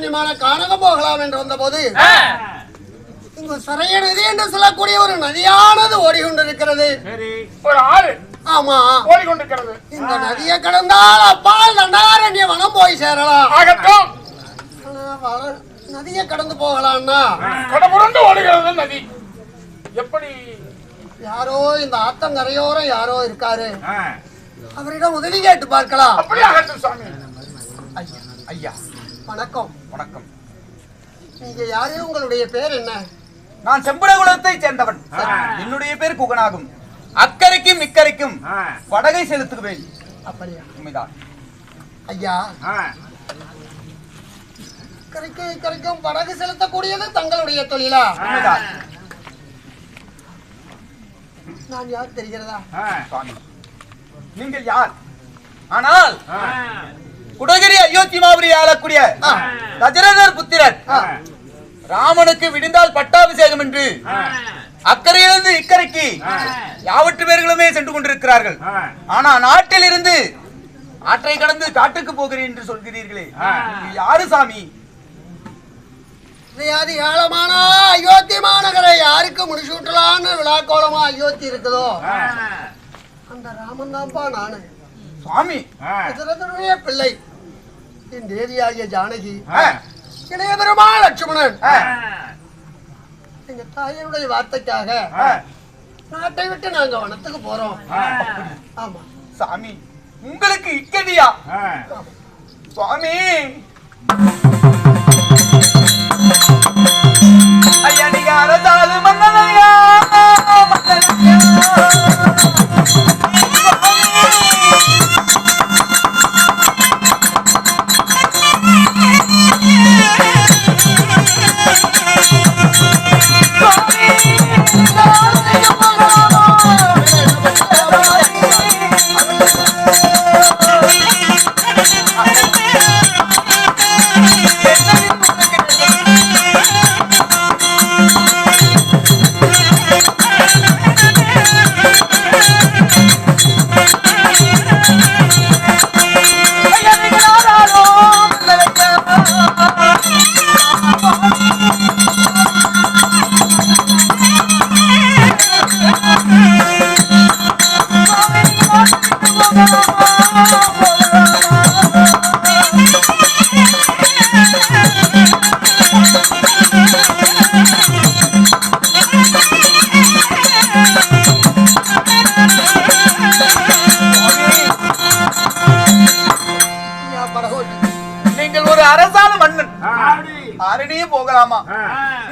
தாரண்யமான கானகம் போகலாம் என்று வந்தபோது இங்கு சரைய நதி என்று சொல்லக்கூடிய ஒரு நதியானது ஓடிக்கொண்டிருக்கிறது. ஒரு ஆறு ஆமா ஓடிக்கொண்டிருக்கிறது. இந்த நதியை கடந்தால் அப்பால் தண்டாரண்ய வனம் போய் சேரலாம். ஆகட்டும். நதியை கடந்து போகலாம்னா கடமுரண்டு ஓடுகிறது நதி. எப்படி? யாரோ இந்த ஆத்தங்கரையோரம் யாரோ இருக்காரு, அவரிடம் உதவி கேட்டு பார்க்கலாம். அப்படி ஆகட்டும் சாமி. ஐயா வணக்கம். வணக்கம். நீங்க யாரு? உங்களுடைய பேர் என்ன? நான் செம்படகுலத்தை சேர்ந்தவன். என்னுடைய பேர் குகனாகும். அக்கறைக்கும் இக்கரைக்கும் படகை செலுத்துவேன். அப்படியா? உண்மைதான் ஐயா. இக்கரைக்கும் இக்கரைக்கும் படகு செலுத்தக்கூடியது தங்களுடைய தொழிலா? உண்மைதான். நான் யார் தெரிகிறதா? நீங்கள் யார்? ஆனால் குடகிரி அயோத்தி மாபுரி ஆளக்கூடிய தசரதர் புத்திரர் ராமனுக்கு விடிந்தால் பட்டாபிஷேகம் என்று அக்கறையிலிருந்து இக்கரைக்கு யாவற்று பேர்களுமே சென்று கொண்டிருக்கிறார்கள். ஆனா நாட்டில் இருந்து ஆற்றை கடந்து காட்டுக்கு போகிறேன் என்று சொல்கிறீர்களே, யாரு சாமி? காலமான அயோத்தி மாநகரை யாருக்கு முடிசூட்டலான்னு விழாக்கோலமா அயோத்தி இருக்குதோ அந்த ராமன் தான்ப்பா நானு. சுவாமி தசரதனுடைய பிள்ளை என் தேவியாகிய ஜானகி, இளைய பெருமாள் லட்சுமணன் எங்க தாயினுடைய வார்த்தைக்காக நாட்டை விட்டு நாங்க வனத்துக்கு போறோம். ஆமா சாமி, உங்களுக்கு இக்கதியா? சுவாமி ஐயா, நீங்க அரசாலு மன்னனையா போகலாமா?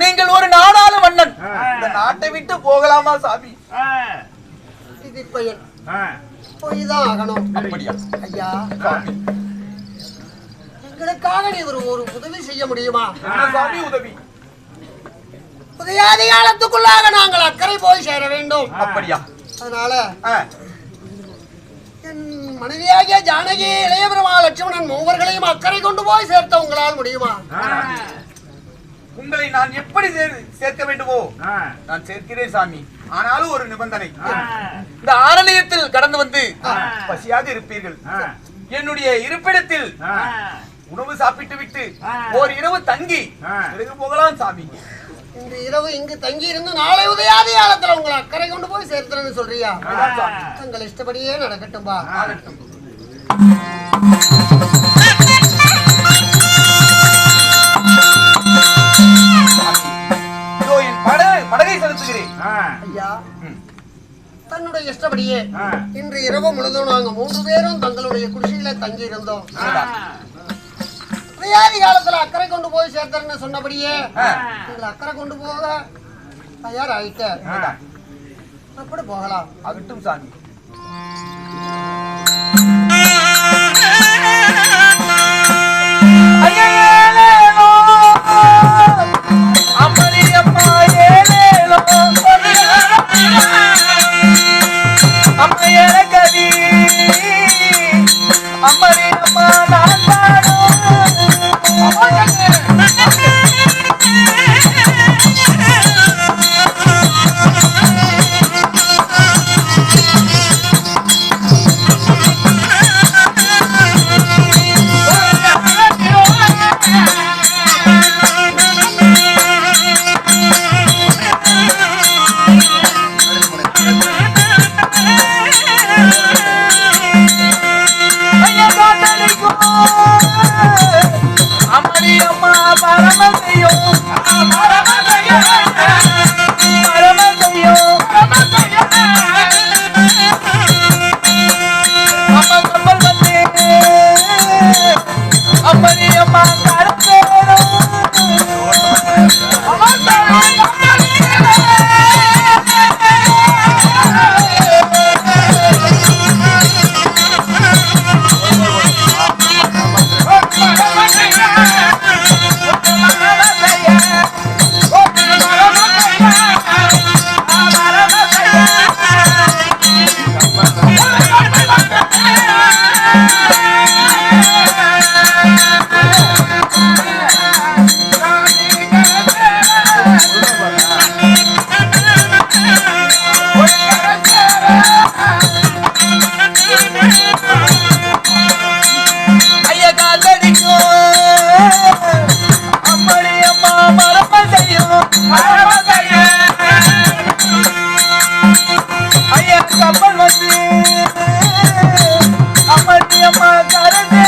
நீங்கள் ஒரு நாடாளு மன்னன், இந்த நாட்டை விட்டு போகலாமா சாமி? இது போய்தான் ஆகணும். அப்படியா? ஐயா, எங்களுக்காக நீ ஒரு உதவி செய்ய முடியுமா? சாமி உதவி? உதயாதி காலத்துக்குள்ளாக நாங்கள் அக்கறை போய் சேர வேண்டும். அப்படியா? அதனால என் மனைவியாகிய ஜானகி, இளைய பெருமாள் லட்சுமணன் மூவர்களையும் அக்கறை கொண்டு போய் சேர்த்த உங்களால் முடியுமா? உங்களை நான் எப்படி சேர்க்க வேண்டுமோ நான் சேர்க்கிறேன் சாமி. ஆனாலும் ஒரு நிபந்தனை. இந்த ஆரணியத்தில் கடந்து வந்து பசியாக இருப்பீர்கள். என்னுடைய இருப்பிடத்தில் உணவு சாப்பிட்டு விட்டு ஒரு இரவு தங்கி பிறகு போகலாம் சாமி. இந்த இரவு இங்கு தங்கி இருந்து நாளை உதயாதி காலத்துல உங்களை அக்கறை கொண்டு போய் சேர்த்துறேன்னு சொல்றியா? தங்கள் இஷ்டப்படியே நடக்கட்டும்பா. படகை செலுத்துகிறேன். ஐயா, தன்னுடைய இஷ்டப்படியே இன்று இரவு முழுதும் நாங்க 3 பேரும் தங்களுடைய குடிசையில தங்கி இருந்தோம். உதயாதி காலத்துல அக்கறை கொண்டு போய் சேர்த்தன்னு சொன்னபடியே உங்களை அக்கறை கொண்டு போக தயாராயிட்ட. அப்படி போகலாம். ஆகட்டும் சாமி. ஐயா காலடிக்கும் அம்மடி அம்மா மரப்ப செய்யும் ஐயா கப்பல் வந்து அம்மடி அம்மா கரசே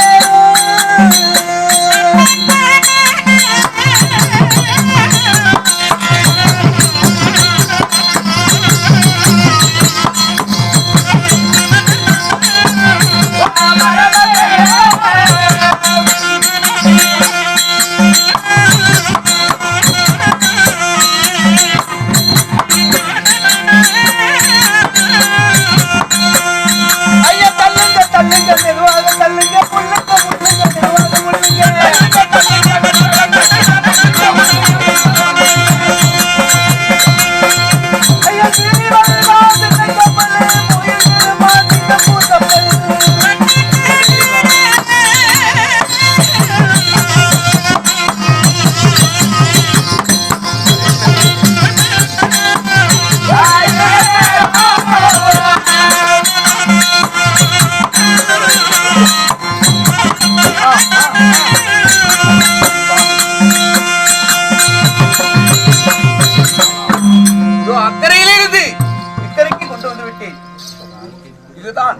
இதுதான்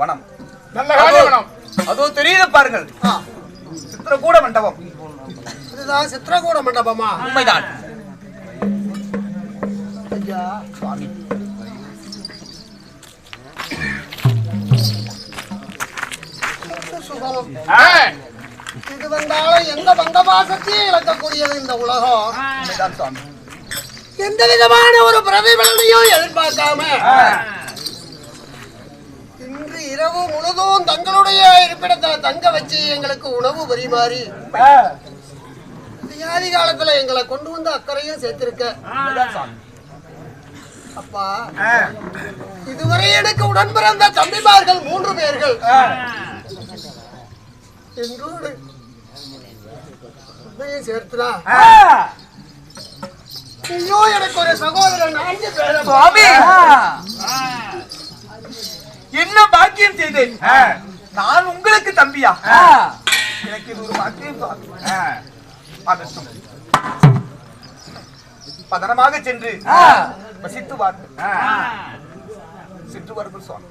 வனம். நல்ல காரியவனம். அதோ தெரியுது பாருங்கள். சித்திரகூட மண்டபம். இதுதான் சித்திரகூட மண்டபமா? உண்மைதான். ஐயா சுவாமி சுகம். இது வந்தாலும் எந்த பந்தபாசத்தையும் இழக்கக்கூடியது இந்த உலகம். உண்மைதான் சுவாமி. எந்த விதமான ஒரு பிரதிபலனையும் எதிர்பார்க்காம இன்று இரவு முழுதும் தங்களுடைய இருப்பிடத்தை தங்க வச்சு எங்களுக்கு உணவு பரிமாறி வியாதி காலத்துல எங்களை கொண்டு வந்து அக்கறையும் சேர்த்திருக்க. அப்பா, இதுவரை எனக்கு உடன் பிறந்த தம்பிமார்கள் 3 பேர்கள் என்றோடு உண்மையை சேர்த்துனா ஐயோ எனக்கு ஒரு சகோதரன் 4 பேர். சுவாமி என்ன பாக்கியம் செய்தேன். நான் உங்களுக்கு தம்பியா? எனக்கு இது ஒரு பாக்கியம் சுவாமி. ஆகட்டும், பதனமாக சென்று வசித்து வார்கள். சென்று வார்கள் சுவாமி.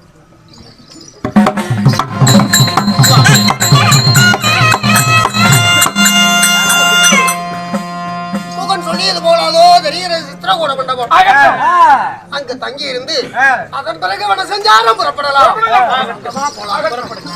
சொல்லியது போலாதோ தெரிகிற சித்திரகூட மண்டபம் அங்க தங்கி இருந்து அதன் பிறகு வன சஞ்சாரம் புறப்படலாம். புறப்படுங்க.